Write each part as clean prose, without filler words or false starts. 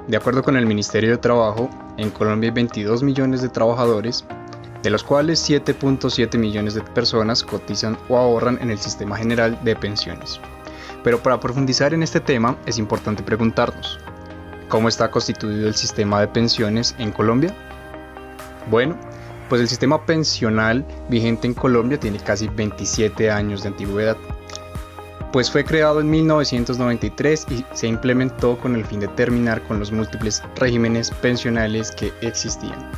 De acuerdo con el Ministerio de Trabajo, en Colombia hay 22 millones de trabajadores, de los cuales 7.7 millones de personas cotizan o ahorran en el Sistema General de Pensiones. Pero para profundizar en este tema es importante preguntarnos, ¿cómo está constituido el sistema de pensiones en Colombia? Bueno, pues el sistema pensional vigente en Colombia tiene casi 27 años de antigüedad, pues fue creado en 1993 y se implementó con el fin de terminar con los múltiples regímenes pensionales que existían.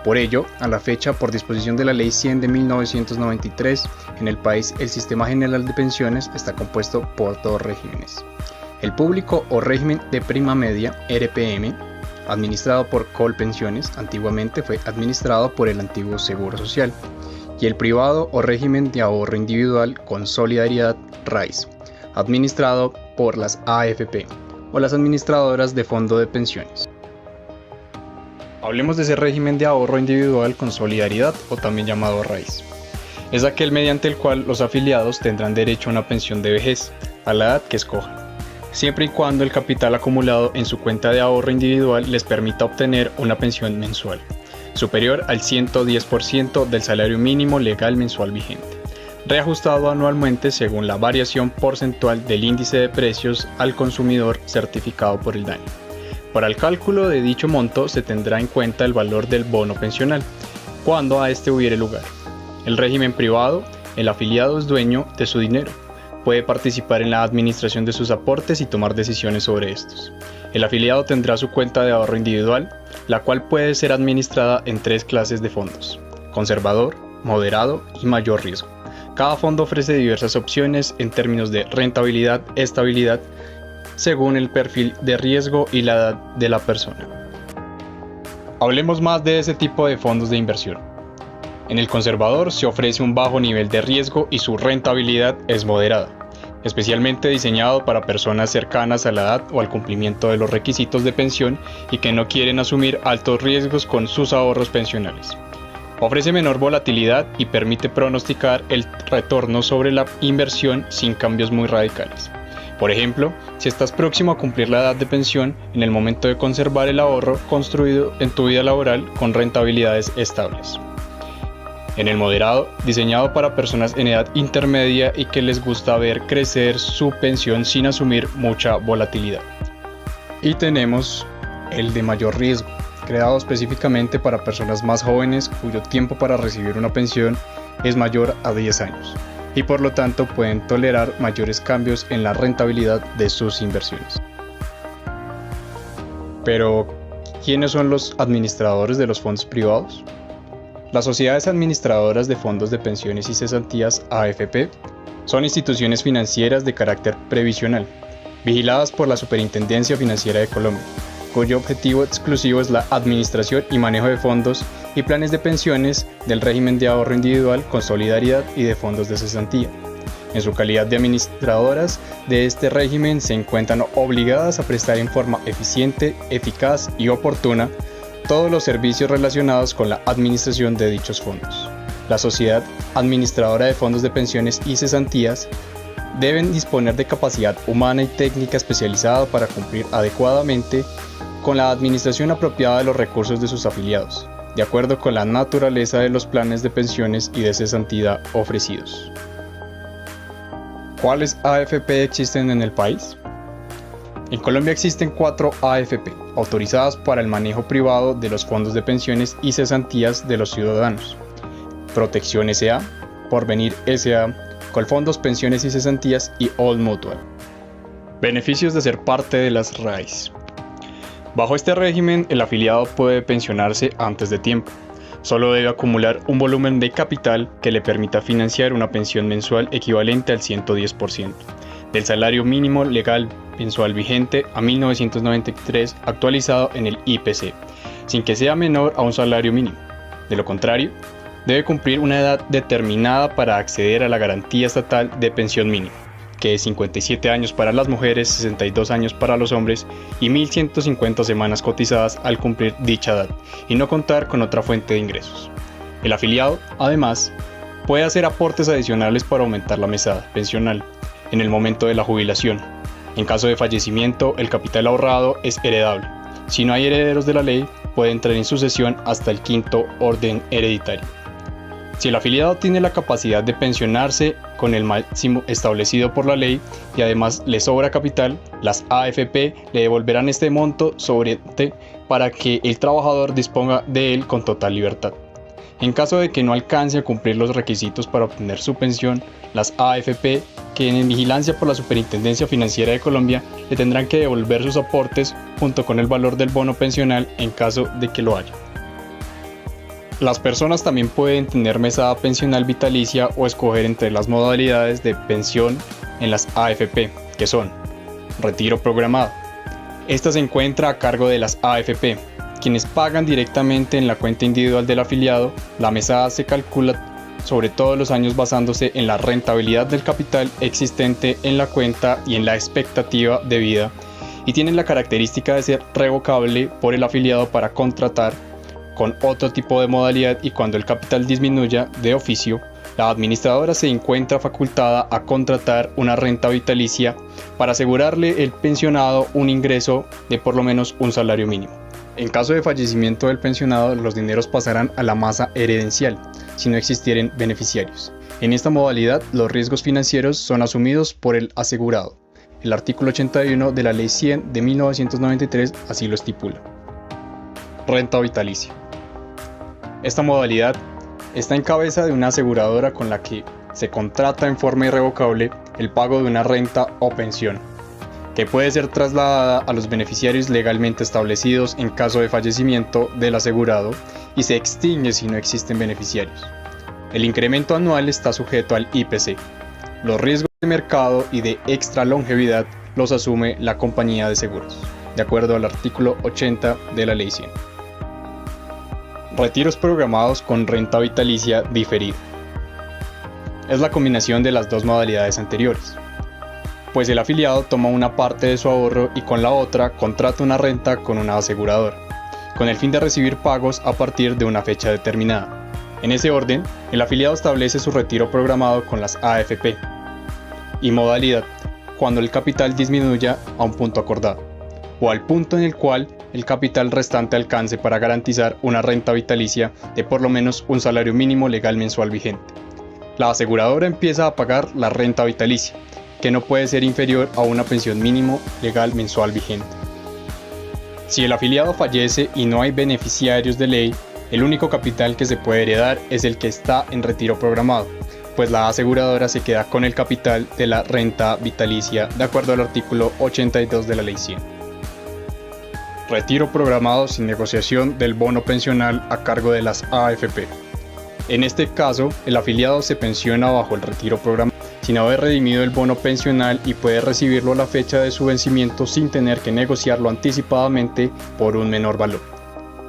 Por ello, a la fecha, por disposición de la Ley 100 de 1993, en el país el Sistema General de Pensiones está compuesto por dos regímenes. El público o régimen de prima media, RPM, administrado por Colpensiones, antiguamente fue administrado por el antiguo Seguro Social, y el privado o régimen de ahorro individual con solidaridad, RAIS, administrado por las AFP, o las administradoras de fondo de pensiones. Hablemos de ese régimen de ahorro individual con solidaridad, o también llamado RAIS. Es aquel mediante el cual los afiliados tendrán derecho a una pensión de vejez, a la edad que escojan, siempre y cuando el capital acumulado en su cuenta de ahorro individual les permita obtener una pensión mensual, superior al 110% del salario mínimo legal mensual vigente, reajustado anualmente según la variación porcentual del índice de precios al consumidor certificado por el DANE. Para el cálculo de dicho monto se tendrá en cuenta el valor del bono pensional, cuando a este hubiere lugar. El régimen privado, el afiliado es dueño de su dinero, puede participar en la administración de sus aportes y tomar decisiones sobre estos. El afiliado tendrá su cuenta de ahorro individual, la cual puede ser administrada en tres clases de fondos: conservador, moderado y mayor riesgo. Cada fondo ofrece diversas opciones en términos de rentabilidad, estabilidad, según el perfil de riesgo y la edad de la persona. Hablemos más de ese tipo de fondos de inversión. En el conservador se ofrece un bajo nivel de riesgo y su rentabilidad es moderada, especialmente diseñado para personas cercanas a la edad o al cumplimiento de los requisitos de pensión y que no quieren asumir altos riesgos con sus ahorros pensionales. Ofrece menor volatilidad y permite pronosticar el retorno sobre la inversión sin cambios muy radicales. Por ejemplo, si estás próximo a cumplir la edad de pensión, en el momento de conservar el ahorro construido en tu vida laboral con rentabilidades estables. En el moderado, diseñado para personas en edad intermedia y que les gusta ver crecer su pensión sin asumir mucha volatilidad. Y tenemos el de mayor riesgo, creado específicamente para personas más jóvenes cuyo tiempo para recibir una pensión es mayor a 10 años. Y por lo tanto pueden tolerar mayores cambios en la rentabilidad de sus inversiones. Pero, ¿quiénes son los administradores de los fondos privados? Las sociedades administradoras de fondos de pensiones y cesantías, AFP, son instituciones financieras de carácter previsional, vigiladas por la Superintendencia Financiera de Colombia, cuyo objetivo exclusivo es la administración y manejo de fondos y planes de pensiones del régimen de ahorro individual con solidaridad y de fondos de cesantía. En su calidad de administradoras de este régimen se encuentran obligadas a prestar en forma eficiente, eficaz y oportuna todos los servicios relacionados con la administración de dichos fondos. La sociedad administradora de fondos de pensiones y cesantías deben disponer de capacidad humana y técnica especializada para cumplir adecuadamente con la administración apropiada de los recursos de sus afiliados, de acuerdo con la naturaleza de los planes de pensiones y de cesantía ofrecidos. ¿Cuáles AFP existen en el país? En Colombia existen 4 AFP, autorizadas para el manejo privado de los fondos de pensiones y cesantías de los ciudadanos: Protección S.A., Porvenir S.A., Colfondos Pensiones y Cesantías y Old Mutual. Beneficios de ser parte de las RAIS. Bajo este régimen, el afiliado puede pensionarse antes de tiempo. Solo debe acumular un volumen de capital que le permita financiar una pensión mensual equivalente al 110% del salario mínimo legal mensual vigente a 1993, actualizado en el IPC, sin que sea menor a un salario mínimo. De lo contrario, debe cumplir una edad determinada para acceder a la garantía estatal de pensión mínima, que es 57 años para las mujeres, 62 años para los hombres y 1.150 semanas cotizadas al cumplir dicha edad y no contar con otra fuente de ingresos. El afiliado, además, puede hacer aportes adicionales para aumentar la mesada pensional en el momento de la jubilación. En caso de fallecimiento, el capital ahorrado es heredable, Si no hay herederos de la ley, puede entrar en sucesión hasta el quinto orden hereditario. Si el afiliado tiene la capacidad de pensionarse con el máximo establecido por la ley y además le sobra capital, las AFP le devolverán este monto sobrante para que el trabajador disponga de él con total libertad. En caso de que no alcance a cumplir los requisitos para obtener su pensión, las AFP, que en vigilancia por la Superintendencia Financiera de Colombia, le tendrán que devolver sus aportes junto con el valor del bono pensional en caso de que lo haya. Las personas también pueden tener mesada pensional vitalicia o escoger entre las modalidades de pensión en las AFP, que son retiro programado. Esta se encuentra a cargo de las AFP, quienes pagan directamente en la cuenta individual del afiliado. La mesada se calcula sobre todos los años basándose en la rentabilidad del capital existente en la cuenta y en la expectativa de vida, y tiene la característica de ser revocable por el afiliado para contratar con otro tipo de modalidad, y cuando el capital disminuya de oficio, la administradora se encuentra facultada a contratar una renta vitalicia para asegurarle el pensionado un ingreso de por lo menos un salario mínimo. En caso de fallecimiento del pensionado, los dineros pasarán a la masa heredencial, si no existieren beneficiarios. En esta modalidad, los riesgos financieros son asumidos por el asegurado. El artículo 81 de la Ley 100 de 1993 así lo estipula. Renta vitalicia. Esta modalidad está en cabeza de una aseguradora con la que se contrata en forma irrevocable el pago de una renta o pensión, que puede ser trasladada a los beneficiarios legalmente establecidos en caso de fallecimiento del asegurado y se extingue si no existen beneficiarios. El incremento anual está sujeto al IPC. Los riesgos de mercado y de extra longevidad los asume la compañía de seguros, de acuerdo al artículo 80 de la Ley 100. Retiros programados con renta vitalicia diferida. Es la combinación de las dos modalidades anteriores, pues el afiliado toma una parte de su ahorro y con la otra contrata una renta con una aseguradora, con el fin de recibir pagos a partir de una fecha determinada. En ese orden, el afiliado establece su retiro programado con las AFP y modalidad cuando el capital disminuya a un punto acordado, o al punto en el cual el capital restante alcance para garantizar una renta vitalicia de por lo menos un salario mínimo legal mensual vigente. La aseguradora empieza a pagar la renta vitalicia, que no puede ser inferior a una pensión mínimo legal mensual vigente. Si el afiliado fallece y no hay beneficiarios de ley, el único capital que se puede heredar es el que está en retiro programado, pues la aseguradora se queda con el capital de la renta vitalicia de acuerdo al artículo 82 de la Ley 100. Retiro programado sin negociación del bono pensional a cargo de las AFP. En este caso, el afiliado se pensiona bajo el retiro programado sin haber redimido el bono pensional y puede recibirlo a la fecha de su vencimiento sin tener que negociarlo anticipadamente por un menor valor.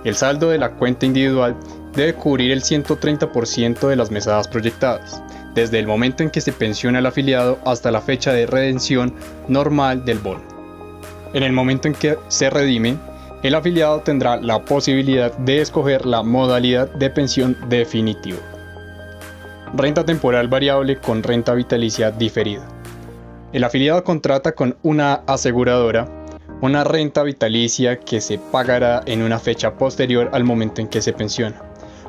El saldo de la cuenta individual debe cubrir el 130% de las mesadas proyectadas, desde el momento en que se pensiona el afiliado hasta la fecha de redención normal del bono. En el momento en que se redime, el afiliado tendrá la posibilidad de escoger la modalidad de pensión definitiva. Renta temporal variable con renta vitalicia diferida. El afiliado contrata con una aseguradora una renta vitalicia que se pagará en una fecha posterior al momento en que se pensiona,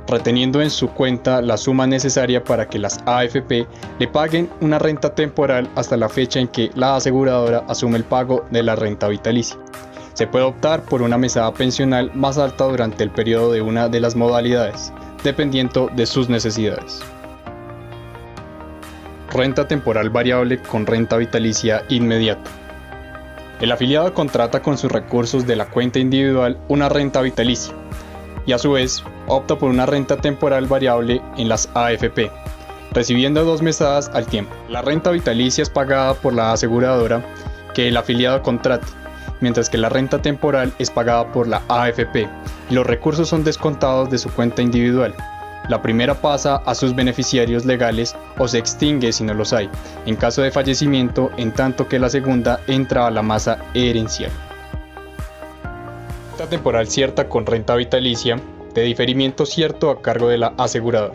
reteniendo en su cuenta la suma necesaria para que las AFP le paguen una renta temporal hasta la fecha en que la aseguradora asume el pago de la renta vitalicia. Se puede optar por una mesada pensional más alta durante el periodo de una de las modalidades, dependiendo de sus necesidades. Renta temporal variable con renta vitalicia inmediata. El afiliado contrata con sus recursos de la cuenta individual una renta vitalicia y a su vez opta por una renta temporal variable en las AFP, recibiendo 2 mesadas al tiempo. La renta vitalicia es pagada por la aseguradora que el afiliado contrate, mientras que la renta temporal es pagada por la AFP y los recursos son descontados de su cuenta individual. La primera pasa a sus beneficiarios legales o se extingue si no los hay, en caso de fallecimiento, en tanto que la segunda entra a la masa herencial. Renta temporal cierta con renta vitalicia de diferimiento cierto a cargo de la aseguradora.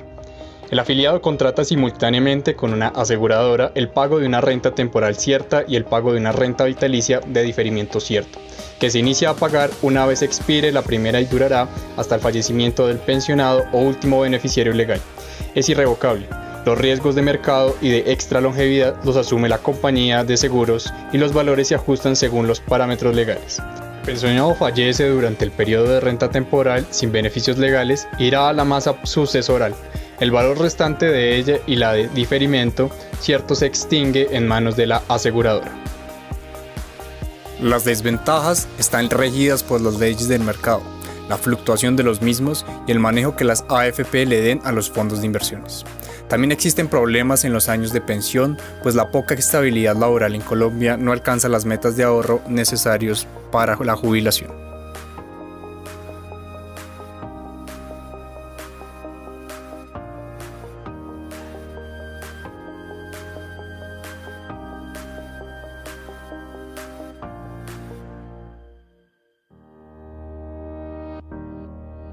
El afiliado contrata simultáneamente con una aseguradora el pago de una renta temporal cierta y el pago de una renta vitalicia de diferimiento cierto, que se inicia a pagar una vez expire la primera y durará hasta el fallecimiento del pensionado o último beneficiario legal. Es irrevocable. Los riesgos de mercado y de extra longevidad los asume la compañía de seguros y los valores se ajustan según los parámetros legales. El pensionado fallece durante el periodo de renta temporal sin beneficios legales, irá a la masa sucesoral. El valor restante de ella y la de diferimiento cierto se extingue en manos de la aseguradora. Las desventajas están regidas por las leyes del mercado, la fluctuación de los mismos y el manejo que las AFP le den a los fondos de inversiones. También existen problemas en los años de pensión, pues la poca estabilidad laboral en Colombia no alcanza las metas de ahorro necesarios para la jubilación.